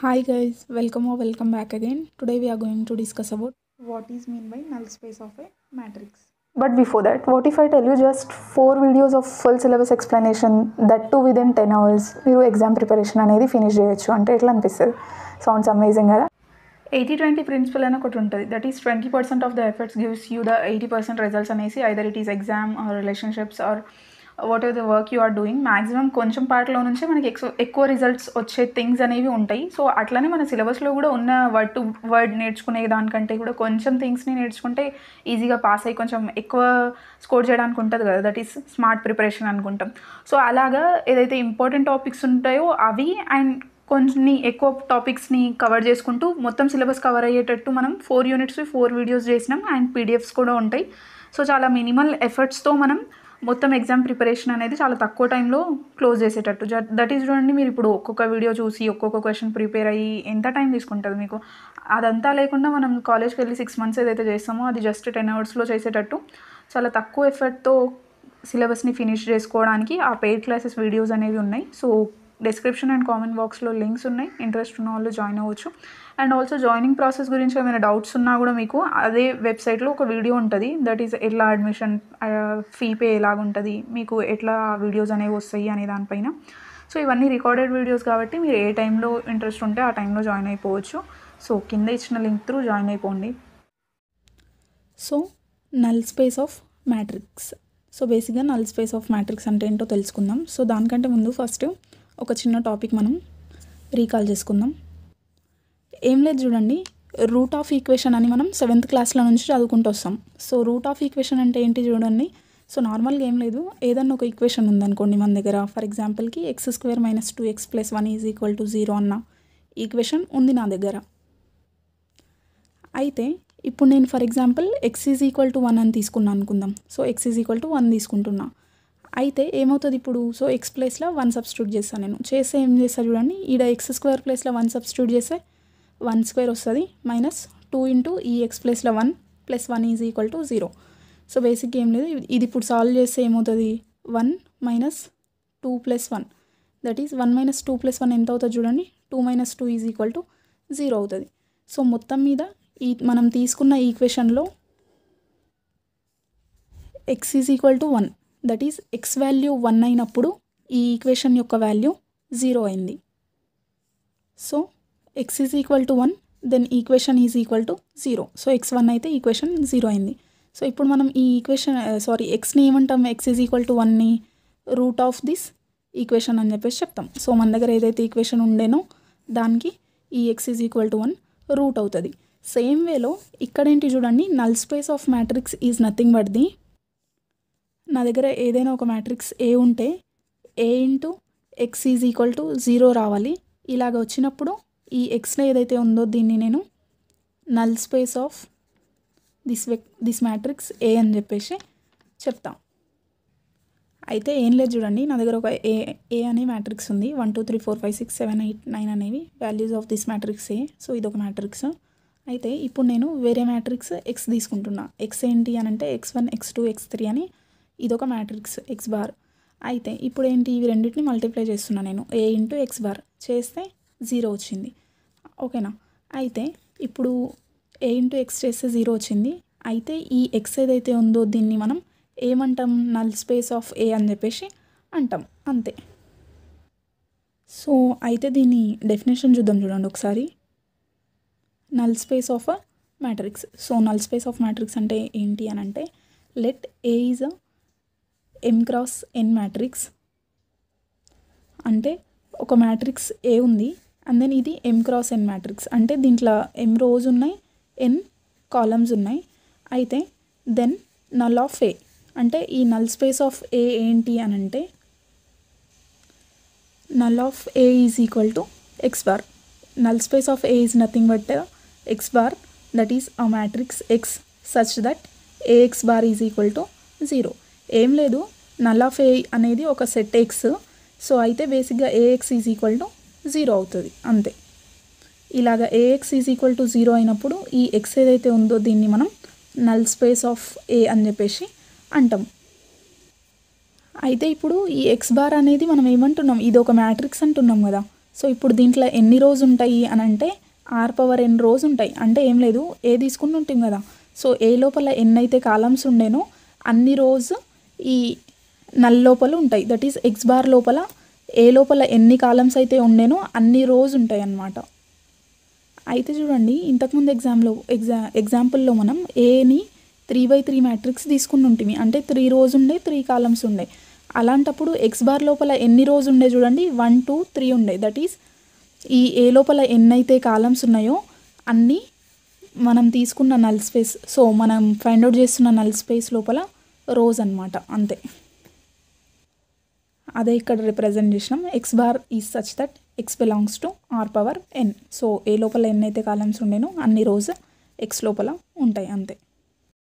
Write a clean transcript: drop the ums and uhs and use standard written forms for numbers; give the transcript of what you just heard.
Hi guys, welcome back again. Today we are going to discuss about what is mean by null space of a matrix. But before that, what if I tell you just 4 videos of full syllabus explanation, that too within 10 hours, మీరు exam preparation అనేది finish చేయొచ్చు అంటే ఎట్లా అనిపిస్తుంది? Sounds amazing కదా. 80-20 principal అని ఒకటి ఉంటుంది. That is 20% of the efforts gives you the 80% results అనేసి either it is exam or relationships or whatever the work you are doing. Maximum కొంచెం పార్ట్లో నుంచే మనకి ఎక్కువ రిజల్ట్స్ వచ్చే థింగ్స్ అనేవి ఉంటాయి. సో అట్లనే మన సిలబస్లో కూడా ఉన్న వర్డ్ టు వర్డ్ నేర్చుకునే దానికంటే కూడా కొంచెం థింగ్స్ని నేర్చుకుంటే ఈజీగా పాస్ అయ్యి కొంచెం ఎక్కువ స్కోర్ చేయడానికి ఉంటుంది కదా. దట్ ఈస్ స్మార్ట్ ప్రిపరేషన్ అనుకుంటాం. సో అలాగా ఏదైతే ఇంపార్టెంట్ టాపిక్స్ ఉంటాయో అవి అండ్ కొన్ని ఎక్కువ టాపిక్స్ని కవర్ చేసుకుంటూ మొత్తం సిలబస్ కవర్ అయ్యేటట్టు మనం 4 యూనిట్స్ 4 వీడియోస్ చేసినాం అండ్ పీడిఎఫ్స్ కూడా ఉంటాయి. సో చాలా మినిమల్ ఎఫర్ట్స్తో మనం మొత్తం ఎగ్జామ్ ప్రిపరేషన్ అనేది చాలా తక్కువ టైంలో క్లోజ్ చేసేటట్టు. దట్ ఈస్ చూడండి, మీరు ఇప్పుడు ఒక్కొక్క వీడియో చూసి ఒక్కొక్క క్వశ్చన్ ప్రిపేర్ అయ్యి ఎంత టైం తీసుకుంటుంది మీకు. అదంతా లేకుండా మనం కాలేజ్కి వెళ్ళి 6 months ఏదైతే చేస్తామో అది జస్ట్ 10 hours చేసేటట్టు చాలా తక్కువ ఎఫర్ట్తో సిలబస్ని ఫినిష్ చేసుకోవడానికి ఆ పెయిడ్ క్లాసెస్ వీడియోస్ అనేవి ఉన్నాయి. సో డిస్క్రిప్షన్ అండ్ కామెంట్ బాక్స్లో లింక్స్ ఉన్నాయి. ఇంట్రెస్ట్ ఉన్న వాళ్ళు జాయిన్ అవ్వచ్చు. అండ్ ఆల్సో జాయినింగ్ ప్రాసెస్ గురించి ఏమైనా డౌట్స్ ఉన్నా కూడా మీకు అదే వెబ్సైట్లో ఒక వీడియో ఉంటుంది. దట్ ఈస్ ఎట్లా అడ్మిషన్ ఫీ పే ఎలాగుంటుంది, మీకు ఎట్లా వీడియోస్ అనేవి వస్తాయి అనే దానిపైన. సో ఇవన్నీ రికార్డెడ్ వీడియోస్ కాబట్టి మీరు ఏ టైంలో ఇంట్రెస్ట్ ఉంటే ఆ టైంలో జాయిన్ అయిపోవచ్చు. సో కింద ఇచ్చిన లింక్ త్రూ జాయిన్ అయిపోండి. So null space of matrix. So బేసిక్గా నల్ స్పేస్ ఆఫ్ మ్యాట్రిక్స్ అంటే ఏంటో తెలుసుకుందాం. సో దానికంటే ముందు ఫస్ట్ ఒక చిన్న టాపిక్ మనం రీకాల్ చేసుకుందాం. ఏం లేదు చూడండి, రూట్ ఆఫ్ ఈక్వేషన్ అని మనం 7th క్లాస్లో నుంచి చదువుకుంటూ వస్తాం. సో రూట్ ఆఫ్ ఈక్వేషన్ అంటే ఏంటి చూడండి. సో నార్మల్గా ఏం లేదు, ఏదన్నా ఒక ఈక్వేషన్ ఉందనుకోండి మన దగ్గర. ఫర్ ఎగ్జాంపుల్కి x² - 2x + 1 = 0 అన్న ఈక్వేషన్ ఉంది నా దగ్గర. అయితే ఇప్పుడు నేను ఫర్ ఎగ్జాంపుల్ x = 1 అని తీసుకున్నాను అనుకుందాం. సో x = 1 తీసుకుంటున్నా. అయితే ఏమవుతుంది ఇప్పుడు, సో x ప్లేస్లో 1 సబ్స్టిట్యూట్ చేస్తాను నేను. చేస్తే ఏం చేస్తా చూడండి, ఈడ x² ప్లేస్లో 1 సబ్స్టిట్యూట్ చేస్తే 1² వస్తుంది -2 × ఈ x ప్లేస్లో 1 + 1 = 0. సో బేసిక్గా ఏం లేదు, ఇది ఇప్పుడు సాల్వ్ చేస్తే ఏమవుతుంది, 1 - 2 + 1 దట్ ఈస్ 1 - 2 + 1 ఎంత అవుతుంది చూడండి, 2 - 2 = 0 అవుతుంది. సో మొత్తం మీద మనం తీసుకున్న ఈక్వేషన్లో x = 1 that is x value 1 అయినప్పుడు ఈ ఈక్వేషన్ యొక్క వాల్యూ 0 అయింది. So x = 1 then equation = 0. So x1 అయితే ఈక్వేషన్ 0 అయింది. సో ఇప్పుడు మనం ఈ ఈక్వేషన్ ఎక్స్ని ఏమంటాం, x = 1ని రూట్ ఆఫ్ దిస్ ఈక్వేషన్ అని చెప్పేసి చెప్తాం. సో మన దగ్గర ఏదైతే ఈక్వేషన్ ఉండేనో దానికి ఈ x = 1 రూట్ అవుతుంది. సేమ్ వేలో ఇక్కడేంటి చూడండి, null space of matrix is nothing but the, నా దగ్గర ఏదైనా ఒక మ్యాట్రిక్స్ ఏ ఉంటే a × x = 0 రావాలి. ఇలాగ వచ్చినప్పుడు ఈ ఎక్స్లో ఏదైతే ఉందో దీన్ని నేను null space of this matrix ఏ అని చెప్పేసి చెప్తాం. అయితే ఏం లేదు చూడండి, నా దగ్గర ఒక ఏ అనే మ్యాట్రిక్స్ ఉంది. 1 2 3 4 5 6 7 8 9 అనేవి values of this matrix A. So ఇదొక మ్యాట్రిక్స్. అయితే ఇప్పుడు నేను వేరే మ్యాట్రిక్స్ ఎక్స్ తీసుకుంటున్నా. ఎక్స్ ఏంటి అని అంటే x1 x2 x3 అని ఇదొక మ్యాట్రిక్స్ x బార్. అయితే ఇప్పుడు ఏంటి, ఇవి రెండింటిని మల్టిప్లై చేస్తున్నా నేను. a × x బార్ చేస్తే 0 వచ్చింది. ఓకేనా. అయితే ఇప్పుడు a × x చేస్తే 0 వచ్చింది. అయితే ఈ x ఏదైతే ఉందో దీన్ని మనం ఏమంటాం, నల్ స్పేస్ ఆఫ్ a అని చెప్పేసి అంటాం, అంతే. సో అయితే దీని డెఫినేషన్ చూద్దాం చూడండి ఒకసారి. Null space of a matrix. So null space of matrix అంటే ఏంటి అని అంటే, let a is a m × n matrix. అంటే ఒక మ్యాట్రిక్స్ ఏ ఉంది అండ్ దెన్ ఇది m × n మ్యాట్రిక్స్. అంటే దీంట్లో m రోస్ ఉన్నాయి, n కాలమ్స్ ఉన్నాయి. అయితే దెన్ నల్ ఆఫ్ ఏ అంటే ఈ నల్ స్పేస్ ఆఫ్ ఏ ఏంటి అని అంటే, null of A = x bar. Null space of A is nothing but x bar that is a matrix x such that ax bar = 0. ఏం లేదు, null of ఏ అనేది ఒక set x. So అయితే బేసిక్గా ax = 0 అవుతుంది, అంతే. ఇలాగ ax = 0 అయినప్పుడు ఈ x ఏదైతే ఉందో దీన్ని మనం నల్ స్పేస్ ఆఫ్ ఏ అని చెప్పేసి అంటాం. అయితే ఇప్పుడు ఈ x బార్ అనేది మనం ఏమంటున్నాం, ఇది ఒక మ్యాట్రిక్స్ అంటున్నాం కదా. సో ఇప్పుడు దీంట్లో ఎన్ని రోస్ ఉంటాయి అని అంటే r⁻n రోస్ ఉంటాయి. అంటే ఏం లేదు, ఏ తీసుకుని ఉంటాం కదా, సో ఏ లోపల ఎన్నైతే కాలమ్స్ ఉండేనో అన్ని రోస్ ఈ నల్ లోపల ఉంటాయి. దట్ ఈస్ ఎక్స్ బార్ లోపల ఏ లోపల ఎన్ని కాలమ్స్ అయితే ఉండేనో అన్ని రోస్ ఉంటాయి అన్నమాట. అయితే చూడండి, ఇంతకుముందు ఎగ్జాంపుల్లో మనం ఏని 3/3 మ్యాట్రిక్స్ తీసుకుని ఉంటుంది. అంటే 3 రోస్ ఉండే 3 కాలమ్స్ ఉండే. అలాంటప్పుడు ఎక్స్ బార్ లోపల ఎన్ని రోస్ ఉండే చూడండి, 1 2 3 ఉండే. దట్ ఈస్ ఈ ఏ లోపల ఎన్నైతే కాలమ్స్ ఉన్నాయో అన్నీ మనం తీసుకున్న నల్ స్పేస్, సో మనం ఫైండ్ అవుట్ చేస్తున్న నల్ స్పేస్ లోపల రోస్ అన్నమాట. అంతే, అదే ఇక్కడ రిప్రజెంట్ చేసినాం. X bar is such that x belongs to r⁻n. So A లోపల ఎన్నైతే కాలమ్స్ ఉండేనో అన్ని రోస్ ఎక్స్ లోపల ఉంటాయి. అంతే.